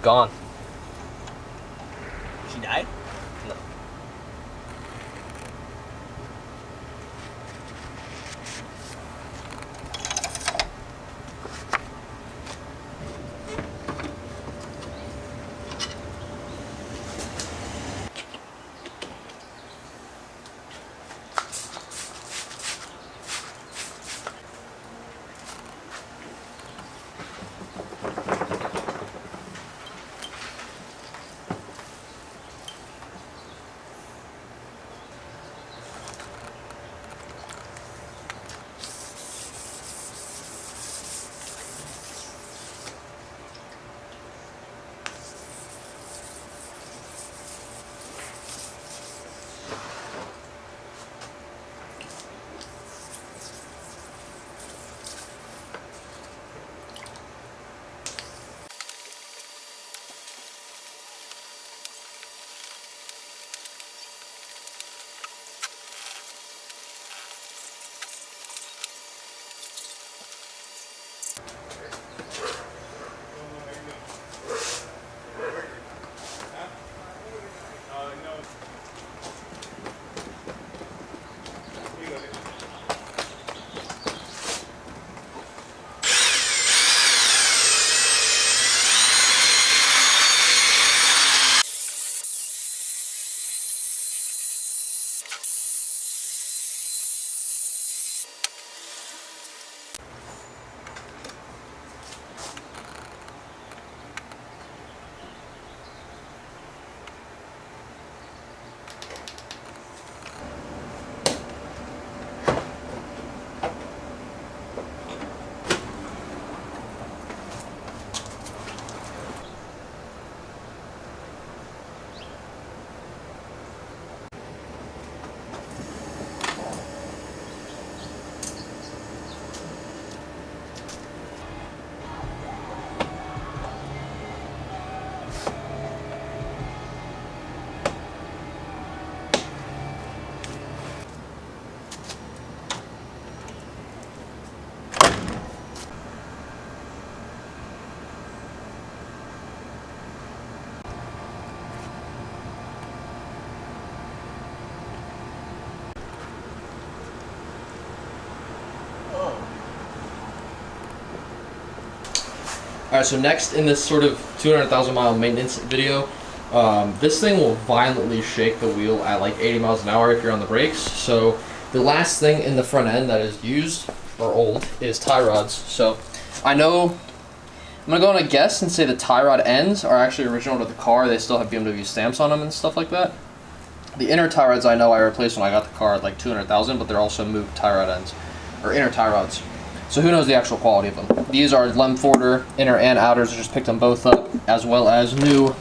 She's gone. She died? No. Alright, so next in this sort of 200,000 mile maintenance video, this thing will violently shake the wheel at like 80 miles an hour if you're on the brakes. So the last thing in the front end that is used, or old, is tie rods. So I know, I'm going to go on a guess and say the tie rod ends are actually original to the car. They still have BMW stamps on them and stuff like that. The inner tie rods I know I replaced when I got the car at like 200,000, but they're also moved tie rod ends, or inner tie rods. So who knows the actual quality of them. These are Lemforder inner and outers. I just picked them both up, as well as new, I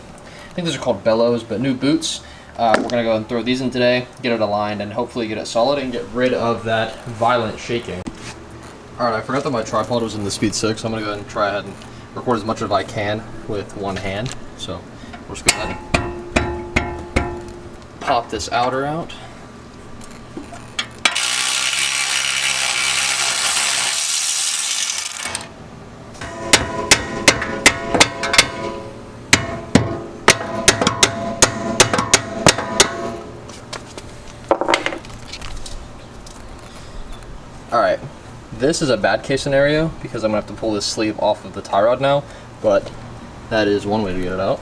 think these are called bellows, but new boots. We're going to go and throw these in today, get it aligned, and hopefully get it solid and get rid of that violent shaking. Alright, I forgot that my tripod was in the Speed 6, so I'm going to go ahead and try ahead and record as much as I can with one hand. So we'll just go ahead and pop this outer out. Alright, this is a bad case scenario because I'm going to have to pull this sleeve off of the tie rod now, but that is one way to get it out.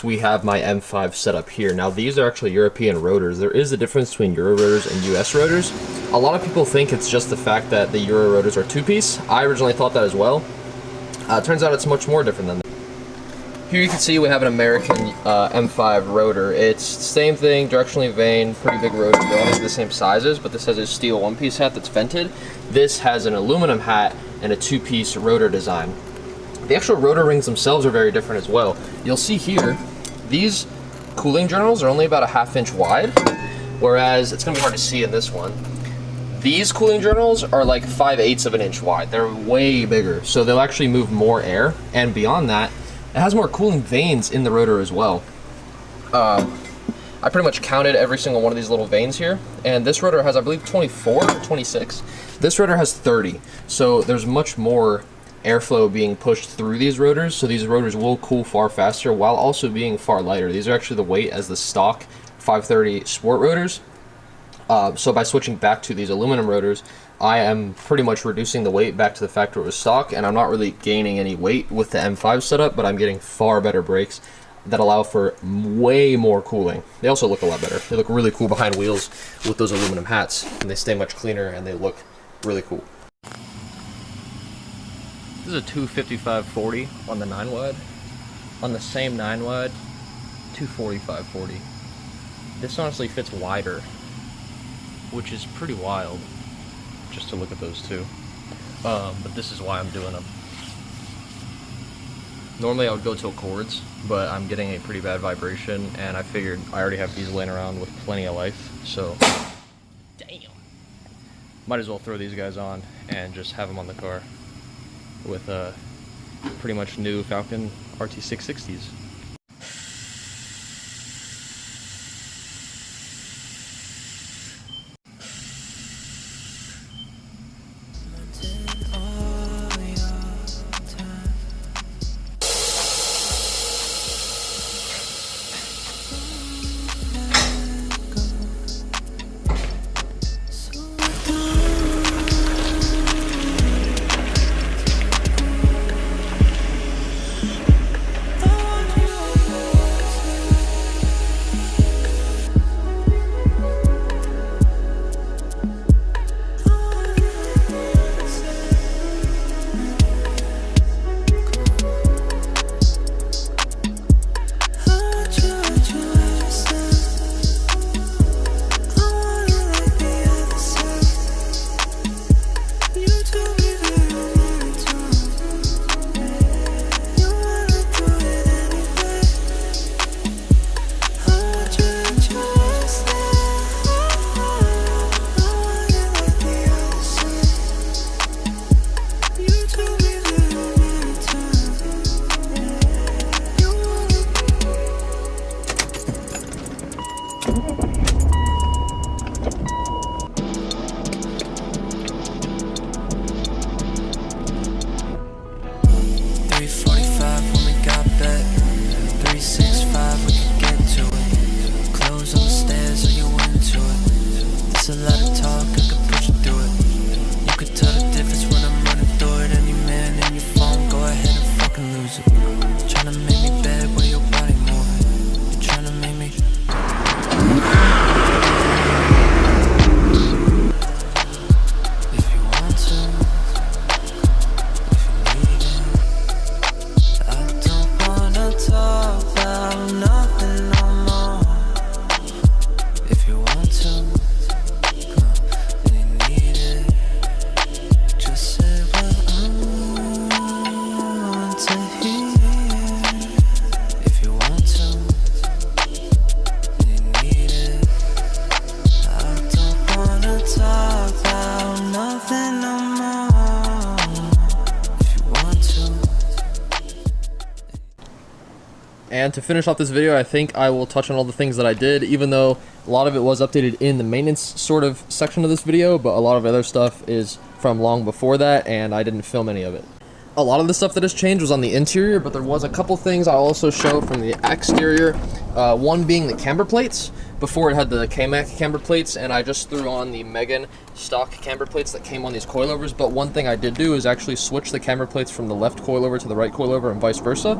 We have my M5 set up here. Now these are actually European rotors. There is a difference between Euro rotors and US rotors. A lot of people think it's just the fact that the Euro rotors are two-piece. I originally thought that as well. Turns out it's much more different than that. Here you can see we have an American M5 rotor. It's the same thing, directionally vane, pretty big rotor. They're almost the same sizes, but this has a steel one-piece hat that's vented. This has an aluminum hat and a two-piece rotor design. The actual rotor rings themselves are very different as well. You'll see here, these cooling journals are only about a 1/2 inch wide, whereas it's gonna be hard to see in this one. These cooling journals are like 5/8 of an inch wide. They're way bigger, so they'll actually move more air, and beyond that, it has more cooling vanes in the rotor as well. I pretty much counted every single one of these little vanes here, and this rotor has, I believe, 24 or 26. This rotor has 30, so there's much more airflow being pushed through these rotors, so these rotors will cool far faster while also being far lighter. These are actually the weight as the stock 530 sport rotors. So by switching back to these aluminum rotors, I am pretty much reducing the weight back to the factory with stock, and I'm not really gaining any weight with the M5 setup, but I'm getting far better brakes that allow for way more cooling. They also look a lot better. They look really cool behind wheels with those aluminum hats, and they stay much cleaner and they look really cool. This is a 255/40 on the 9 wide. On the same 9 wide, 245/40. This honestly fits wider, which is pretty wild, just to look at those two. But this is why I'm doing them. Normally I would go to Accords, but I'm getting a pretty bad vibration, and I figured I already have these laying around with plenty of life, so damn. Might as well throw these guys on and just have them on the car with pretty much new Falcon RT660s. And to finish off this video, I think I will touch on all the things that I did, even though a lot of it was updated in the maintenance sort of section of this video, but a lot of other stuff is from long before that, and I didn't film any of it. A lot of the stuff that has changed was on the interior, but there was a couple things I'll also show from the exterior. One being the camber plates. Before it had the K-Mac camber plates, and I just threw on the Megan stock camber plates that came on these coilovers, but one thing I did do is actually switch the camber plates from the left coilover to the right coilover and vice versa,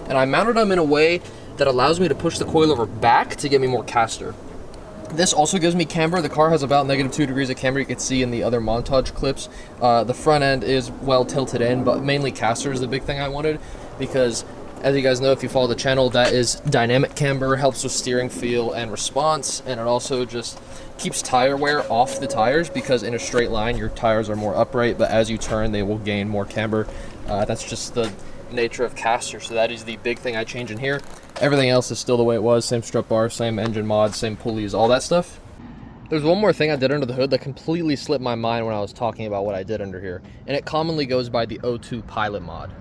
and I mounted them in a way that allows me to push the coilover back to get me more caster. This also gives me camber. The car has about -2 degrees of camber. You can see in the other montage clips. The front end is well tilted in, but mainly caster is the big thing I wanted, because As you guys know, if you follow the channel, that is dynamic camber, helps with steering feel and response, and it also just keeps tire wear off the tires, because in a straight line your tires are more upright, but as you turn they will gain more camber. That's just the nature of caster, so that is the big thing I change in here. Everything else is still the way it was, same strut bar, same engine mods, same pulleys, all that stuff. There's one more thing I did under the hood that completely slipped my mind when I was talking about what I did under here, and it commonly goes by the O2 Pilot mod.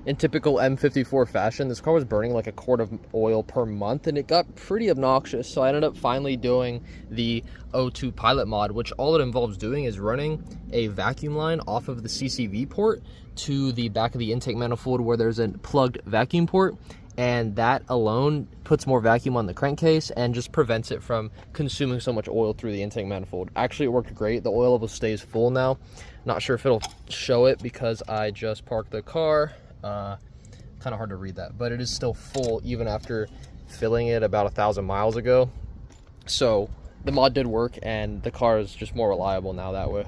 In typical M54 fashion, this car was burning like a quart of oil per month, and it got pretty obnoxious, so I ended up finally doing the O2 Pilot mod, which all it involves doing is running a vacuum line off of the CCV port to the back of the intake manifold where there's a plugged vacuum port, and that alone puts more vacuum on the crankcase and just prevents it from consuming so much oil through the intake manifold. Actually, it worked great. The oil level stays full now. Not sure if it'll show it because I just parked the car. Kind of hard to read that, but it is still full even after filling it about 1,000 miles ago. So the mod did work, and the car is just more reliable now that way.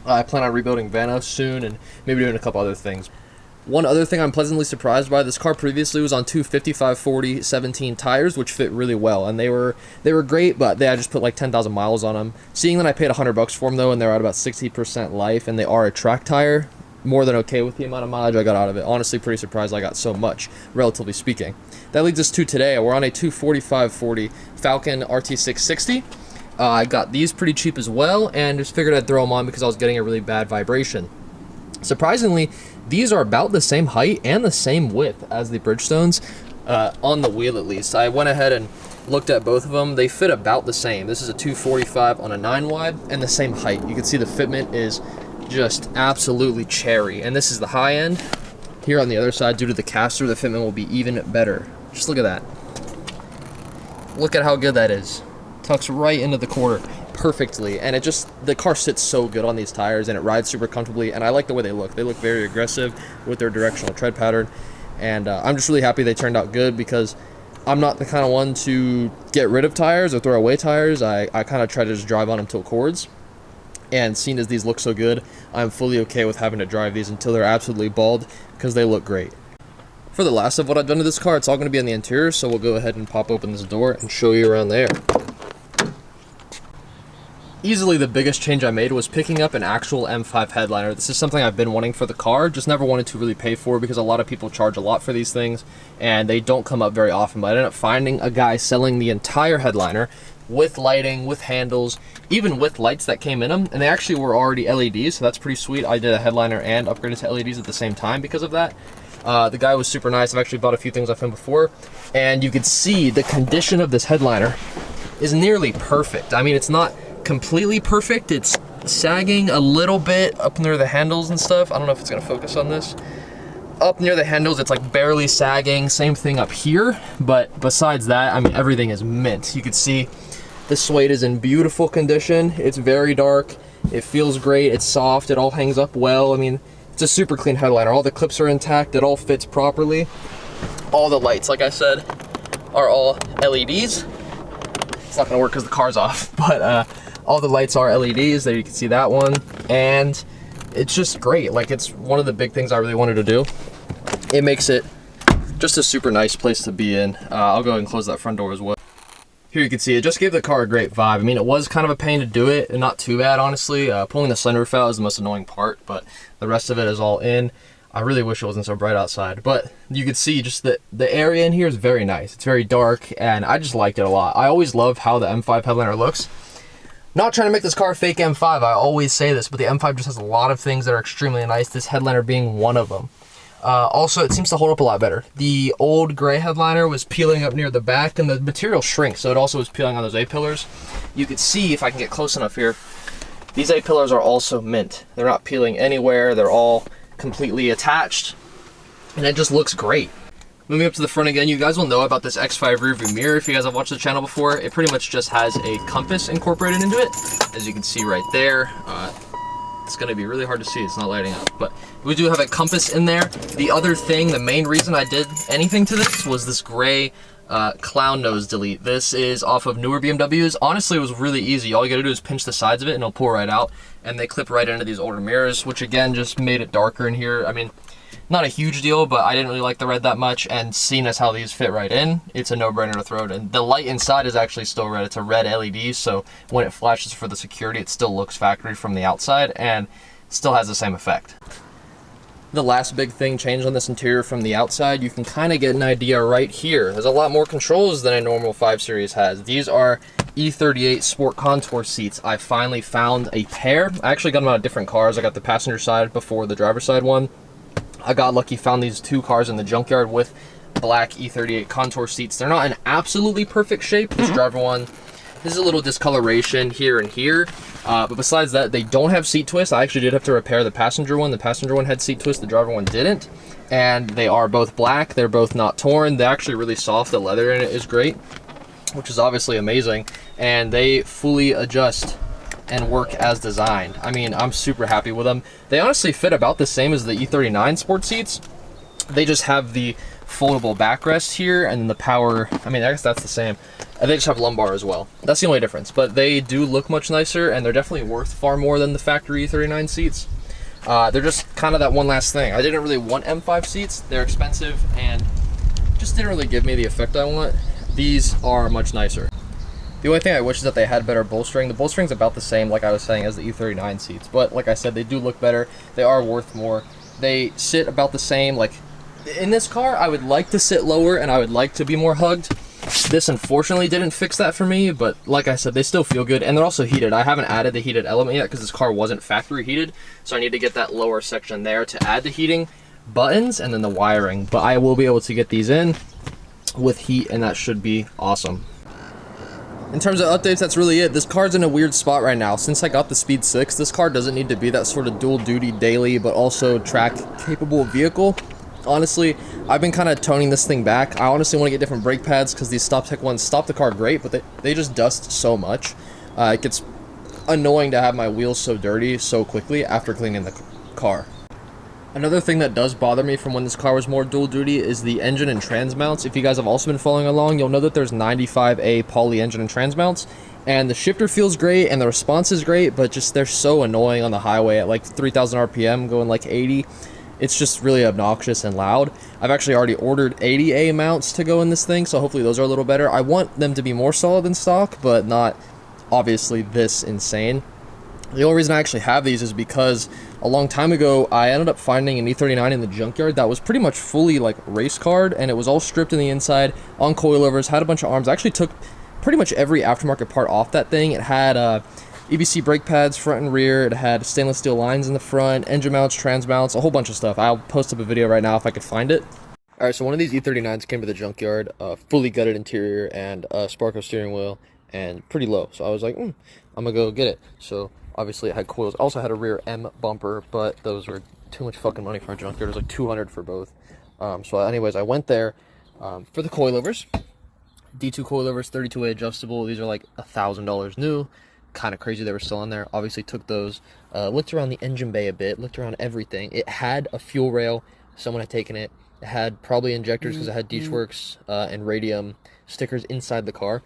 I plan on rebuilding Vanos soon and maybe doing a couple other things. One other thing I'm pleasantly surprised by, this car previously was on two 55/40/17 tires, which fit really well, and they were great, but I just put like 10,000 miles on them. Seeing that I paid $100 for them though, and they're at about 60% life, and they are a track tire, more than okay with the amount of mileage I got out of it. Honestly, pretty surprised I got so much, relatively speaking. That leads us to today. We're on a 245/40 Falcon RT660. I got these pretty cheap as well, and just figured I'd throw them on because I was getting a really bad vibration. Surprisingly, these are about the same height and the same width as the Bridgestones, on the wheel at least. I went ahead and looked at both of them. They fit about the same. This is a 245 on a 9 wide and the same height. You can see the fitment is just absolutely cherry, and this is the high end. Here on the other side, due to the caster, the fitment will be even better. Just look at that. Look at how good that is. Tucks right into the quarter perfectly, and the car sits so good on these tires, and it rides super comfortably, and I like the way they look. They look very aggressive with their directional tread pattern, and I'm just really happy they turned out good, because I'm not the kind of one to get rid of tires or throw away tires. I kind of try to just drive on them till cords. And seeing as these look so good, I'm fully okay with having to drive these until they're absolutely bald, because they look great. For the last of what I've done to this car, it's all going to be on the interior, so we'll go ahead and pop open this door and show you around there. Easily the biggest change I made was picking up an actual M5 headliner. This is something I've been wanting for the car, just never wanted to really pay for, because a lot of people charge a lot for these things and they don't come up very often. But I ended up finding a guy selling the entire headliner with lighting, with handles, even with lights that came in them, and they actually were already LEDs, so that's pretty sweet. I did a headliner and upgraded to LEDs at the same time because of that. The guy was super nice. I've actually bought a few things off him before, and you could see the condition of this headliner is nearly perfect. I mean, it's not completely perfect. It's sagging a little bit up near the handles and stuff. I don't know if it's gonna focus on this. Up near the handles, it's like barely sagging. Same thing up here, but besides that, I mean, everything is mint. You can see the suede is in beautiful condition. It's very dark. It feels great. It's soft. It all hangs up well. I mean, it's a super clean headliner. All the clips are intact. It all fits properly. All the lights, like I said, are all LEDs. It's not gonna work because the car's off, but all the lights are LEDs. There you can see that one, and it's just great. Like, it's one of the big things I really wanted to do. It makes it just a super nice place to be in. I'll go ahead and close that front door as well. Here you can see it just gave the car a great vibe. I mean, it was kind of a pain to do it, and not too bad, honestly. Pulling the sunroof out is the most annoying part, but the rest of it is all in. I really wish it wasn't so bright outside, but you can see just the area in here is very nice. It's very dark, and I just liked it a lot. I always love how the M5 headliner looks. Not trying to make this car a fake M5, I always say this, but the M5 just has a lot of things that are extremely nice, this headliner being one of them. Also, it seems to hold up a lot better. The old gray headliner was peeling up near the back, and the material shrinks, so it also was peeling on those A-pillars. You could see, if I can get close enough here, these A-pillars are also mint. They're not peeling anywhere, they're all completely attached, and it just looks great. Moving up to the front again, you guys will know about this X5 rearview mirror if you guys have watched the channel before. It pretty much just has a compass incorporated into it, as you can see right there. It's gonna be really hard to see, it's not lighting up, but we do have a compass in there. The other thing, the main reason I did anything to this was this gray clown nose delete. This is off of newer BMWs. Honestly, it was really easy. All you gotta do is pinch the sides of it and it'll pull right out, and they clip right into these older mirrors, which again just made it darker in here. I mean, Not a huge deal, but I didn't really like the red that much, and seeing as how these fit right in, it's a no-brainer to throw it in. The light inside is actually still red. It's a red LED, so when it flashes for the security, it still looks factory from the outside and still has the same effect. The last big thing changed on this interior from the outside, you can kind of get an idea right here. There's a lot more controls than a normal 5 Series has. These are E38 Sport Contour seats. I finally found a pair. I actually got them out of different cars. I got the passenger side before the driver's side one. I got lucky, found these 2 cars in the junkyard with black E38 Contour seats. They're not in absolutely perfect shape. This driver one, there's a little discoloration here and here. But besides that, they don't have seat twists. I actually did have to repair the passenger one. The passenger one had seat twists, the driver one didn't. And they are both black. They're both not torn. They're actually really soft. The leather in it is great, which is obviously amazing. And they fully adjust and work as designed. I mean, I'm super happy with them. They honestly fit about the same as the E39 sport seats. They just have the foldable backrest here, and then the power, I mean, I guess that's the same. And they just have lumbar as well. That's the only difference, but they do look much nicer, and they're definitely worth far more than the factory E39 seats. They're just kind of that one last thing. I didn't really want M5 seats. They're expensive and just didn't really give me the effect I want. These are much nicer. The only thing I wish is that they had better bolstering. The bolstering's about the same, like I was saying, as the E39 seats, but like I said, they do look better. They are worth more. They sit about the same. Like in this car, I would like to sit lower and I would like to be more hugged. This unfortunately didn't fix that for me, but like I said, they still feel good, and they're also heated. I haven't added the heated element yet because this car wasn't factory heated, so I need to get that lower section there to add the heating buttons and then the wiring, but I will be able to get these in with heat, and that should be awesome. In terms of updates, that's really it. This car's in a weird spot right now. Since I got the Speed 6, this car doesn't need to be that sort of dual duty daily, but also track capable vehicle. Honestly, I've been kind of toning this thing back. I honestly want to get different brake pads because these StopTech ones stop the car great, but they just dust so much. It gets annoying to have my wheels so dirty so quickly after cleaning the car. Another thing that does bother me from when this car was more dual duty is the engine and trans mounts. If you guys have also been following along, you'll know that there's 95A poly engine and trans mounts, and the shifter feels great and the response is great, but just they're so annoying on the highway at like 3,000 RPM going like 80. It's just really obnoxious and loud. I've actually already ordered 80A mounts to go in this thing, so hopefully those are a little better. I want them to be more solid than stock, but not obviously this insane. The only reason I actually have these is because a long time ago, I ended up finding an E39 in the junkyard that was pretty much fully like race card, and it was all stripped in the inside, on coilovers, had a bunch of arms. I actually took pretty much every aftermarket part off that thing. It had EBC brake pads front and rear, it had stainless steel lines in the front, engine mounts, trans mounts, a whole bunch of stuff. I'll post up a video right now if I could find it. Alright, so one of these E39s came to the junkyard, fully gutted interior and Sparco steering wheel, and pretty low. So I was like, I'm gonna go get it. So obviously it had coils. Also had a rear M bumper, but those were too much fucking money for a junkyard. It was like $200 for both. So anyways, I went there for the coilovers. D2 coilovers, 32A adjustable. These are like $1,000 new. Kind of crazy they were still on there. Obviously took those, looked around the engine bay a bit, looked around everything. It had a fuel rail. Someone had taken it. It had probably injectors because it had Deechworks and Radium stickers inside the car.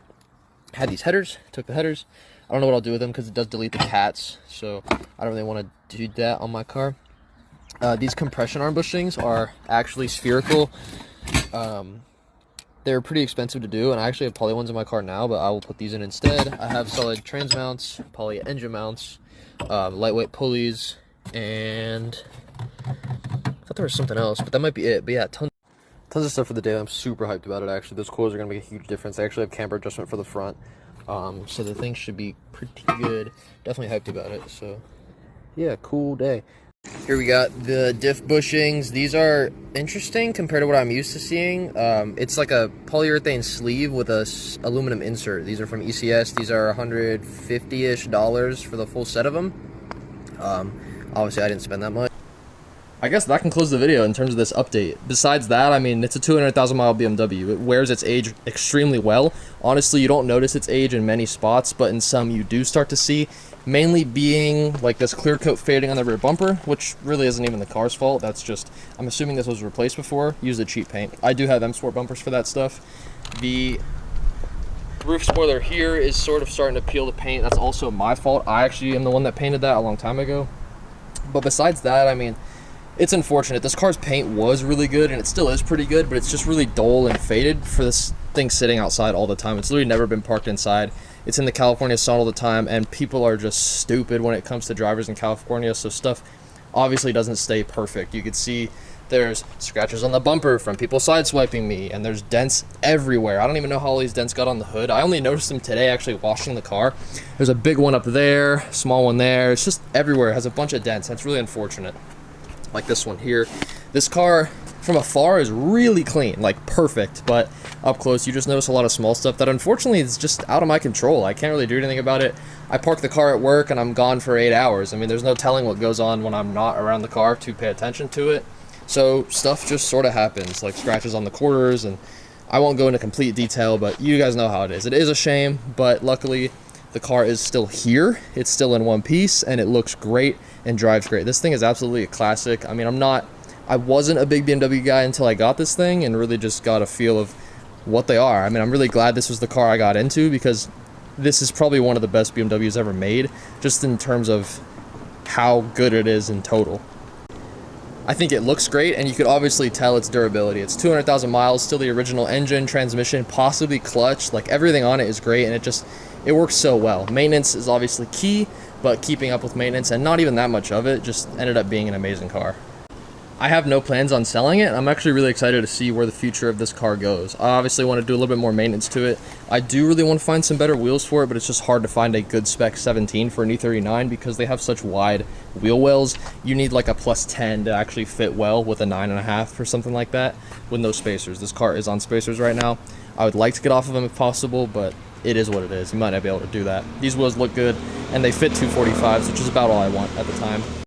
Had these headers, took the headers. I don't know what I'll do with them because it does delete the cats, so I don't really want to do that on my car. These compression arm bushings are actually spherical. They're pretty expensive to do, and I actually have poly ones in my car now, but I will put these in instead. I have solid trans mounts, poly engine mounts, lightweight pulleys, and I thought there was something else, but that might be it. But yeah, tons of stuff for the day. I'm super hyped about it, actually. Those coils are going to make a huge difference. They actually have camber adjustment for the front, so the thing should be pretty good. Definitely hyped about it, so yeah, cool day. Here we got the diff bushings. These are interesting compared to what I'm used to seeing. It's like a polyurethane sleeve with a aluminum insert. These are from ECS. These are $150-ish for the full set of them. Obviously I didn't spend that much. I guess that concludes the video in terms of this update. Besides that, I mean, it's a 200,000 mile BMW. It wears its age extremely well. Honestly, you don't notice its age in many spots, but in some you do start to see. Mainly being like this clear coat fading on the rear bumper, which really isn't even the car's fault. That's just, I'm assuming this was replaced before. Use the cheap paint. I do have M Sport bumpers for that stuff. The roof spoiler here is sort of starting to peel the paint. That's also my fault. I actually am the one that painted that a long time ago. But besides that, I mean, It's unfortunate. This car's paint was really good, and it still is pretty good, but it's just really dull and faded for this thing sitting outside all the time. It's literally never been parked inside. It's in the California sun all the time, and people are just stupid when it comes to drivers in California, so stuff obviously doesn't stay perfect. You could see there's scratches on the bumper from people sideswiping me, and there's dents everywhere. I don't even know how all these dents got on the hood. I only noticed them today actually washing the car. There's a big one up there, small one there. It's just everywhere. It has a bunch of dents. That's really unfortunate. Like this one here. This car from afar is really clean, like perfect, but up close you just notice a lot of small stuff that unfortunately is just out of my control. I can't really do anything about it. I park the car at work and I'm gone for 8 hours. I mean, there's no telling what goes on when I'm not around the car to pay attention to it. So stuff just sort of happens, like scratches on the quarters, and I won't go into complete detail, but you guys know how it is. It is a shame, but luckily the car is still here. It's still in one piece, and it looks great and drives great. This thing is absolutely a classic. I mean, I wasn't a big BMW guy until I got this thing and really just got a feel of what they are. I mean, I'm really glad this was the car I got into, because this is probably one of the best BMWs ever made, just in terms of how good it is in total. I think it looks great, and you could obviously tell its durability. It's 200,000 miles, still the original engine, transmission, possibly clutch. Like, everything on it is great, and it works so well. Maintenance is obviously key, but keeping up with maintenance, and not even that much of it, just ended up being an amazing car. I have no plans on selling it. I'm actually really excited to see where the future of this car goes. I obviously want to do a little bit more maintenance to it. I do really want to find some better wheels for it, but it's just hard to find a good spec 17 for an E39 because they have such wide wheel wells. You need like a +10 to actually fit well with a 9.5 or something like that with no spacers. This car is on spacers right now. I would like to get off of them if possible, but it is what it is. You might not be able to do that. These wheels look good, and they fit 245s, which is about all I want at the time.